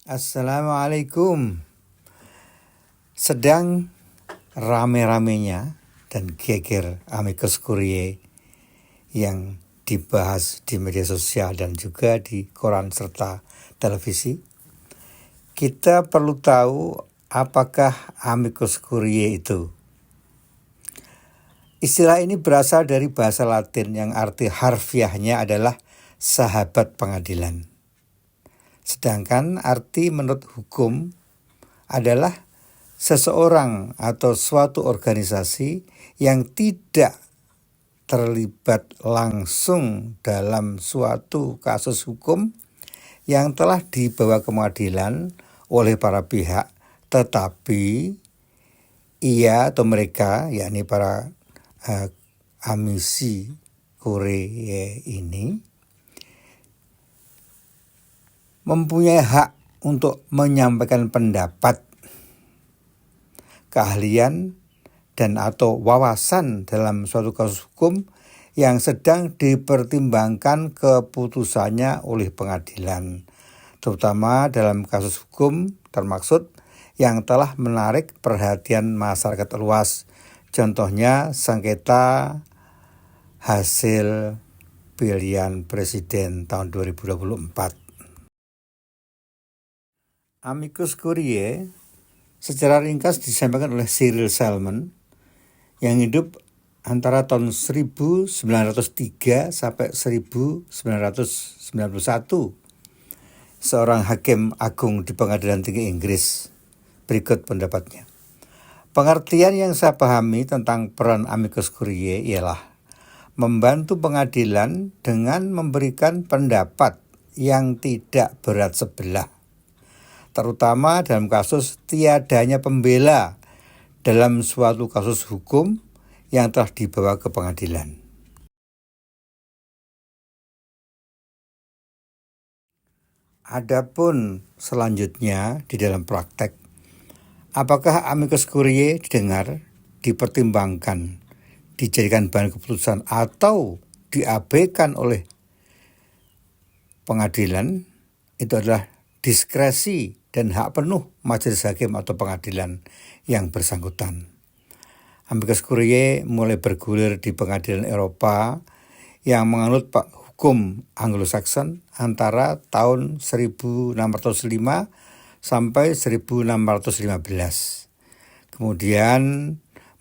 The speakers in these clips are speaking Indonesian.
Assalamualaikum. Sedang rame-ramenya dan geger amicus curiae yang dibahas di media sosial dan juga di koran serta televisi. Kita perlu tahu apakah amicus curiae itu. Istilah ini berasal dari bahasa Latin yang arti harfiahnya adalah sahabat pengadilan. Sedangkan arti menurut hukum adalah seseorang atau suatu organisasi yang tidak terlibat langsung dalam suatu kasus hukum yang telah dibawa ke pengadilan oleh para pihak, tetapi ia atau mereka, yakni para amici curiae ini mempunyai hak untuk menyampaikan pendapat, keahlian, dan atau wawasan dalam suatu kasus hukum yang sedang dipertimbangkan keputusannya oleh pengadilan, terutama dalam kasus hukum termaksud yang telah menarik perhatian masyarakat luas. Contohnya sengketa hasil pilihan presiden tahun 2024. Amicus curiae secara ringkas disampaikan oleh Cyril Salmon yang hidup antara tahun 1903 sampai 1991, seorang hakim agung di Pengadilan Tinggi Inggris. Berikut pendapatnya. Pengertian yang saya pahami tentang peran amicus curiae ialah membantu pengadilan dengan memberikan pendapat yang tidak berat sebelah, terutama dalam kasus tiadanya pembela dalam suatu kasus hukum yang telah dibawa ke pengadilan. Adapun selanjutnya di dalam praktek, apakah amicus curiae didengar, dipertimbangkan, dijadikan bahan keputusan atau diabaikan oleh pengadilan, itu adalah diskresi dan hak penuh majelis hakim atau pengadilan yang bersangkutan. Amicus curiae mulai bergulir di pengadilan Eropa yang menganut hukum Anglo-Saxon antara tahun 1605 sampai 1615. Kemudian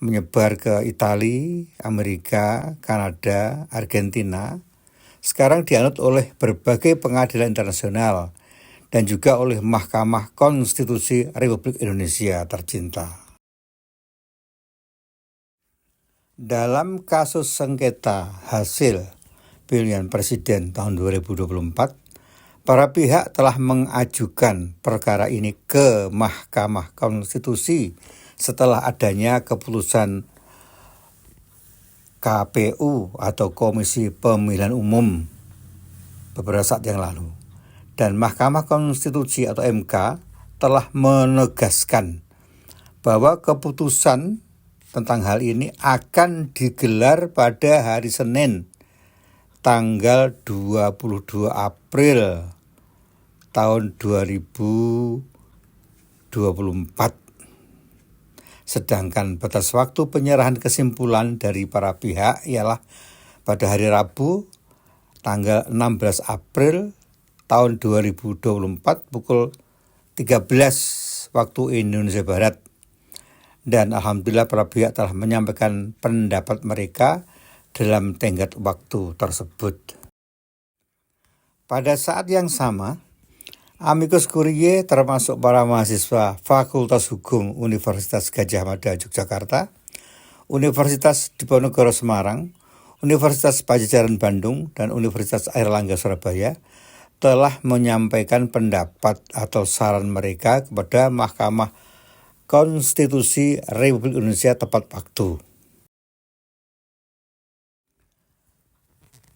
menyebar ke Italia, Amerika, Kanada, Argentina. Sekarang dianut oleh berbagai pengadilan internasional dan juga oleh Mahkamah Konstitusi Republik Indonesia tercinta. Dalam kasus sengketa hasil pilihan presiden tahun 2024, para pihak telah mengajukan perkara ini ke Mahkamah Konstitusi setelah adanya keputusan KPU atau Komisi Pemilihan Umum beberapa saat yang lalu. Dan Mahkamah Konstitusi atau MK telah menegaskan bahwa keputusan tentang hal ini akan digelar pada hari Senin, tanggal 22 April tahun 2024. Sedangkan batas waktu penyerahan kesimpulan dari para pihak ialah pada hari Rabu, tanggal 16 April tahun 2024 pukul 13 waktu Indonesia Barat. Dan alhamdulillah para pihak telah menyampaikan pendapat mereka dalam tenggat waktu tersebut. Pada saat yang sama, amicus curiae termasuk para mahasiswa Fakultas Hukum Universitas Gadjah Mada Yogyakarta, Universitas Diponegoro Semarang, Universitas Padjadjaran Bandung, dan Universitas Airlangga Surabaya telah menyampaikan pendapat atau saran mereka kepada Mahkamah Konstitusi Republik Indonesia tepat waktu.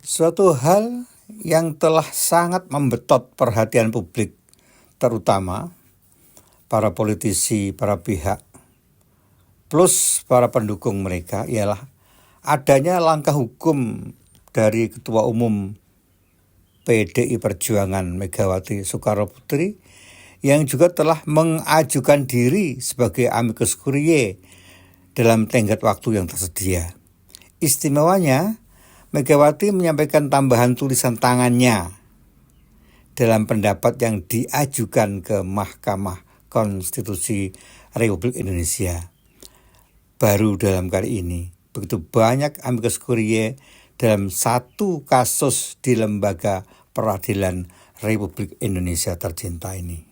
Suatu hal yang telah sangat membetot perhatian publik, terutama para politisi, para pihak, plus para pendukung mereka, ialah adanya langkah hukum dari Ketua Umum PDI Perjuangan Megawati Soekarno Putri yang juga telah mengajukan diri sebagai amicus curiae dalam tenggat waktu yang tersedia. Istimewanya, Megawati menyampaikan tambahan tulisan tangannya dalam pendapat yang diajukan ke Mahkamah Konstitusi Republik Indonesia. Baru dalam kali ini, begitu banyak amicus curiae dalam satu kasus di lembaga peradilan Republik Indonesia tercinta ini.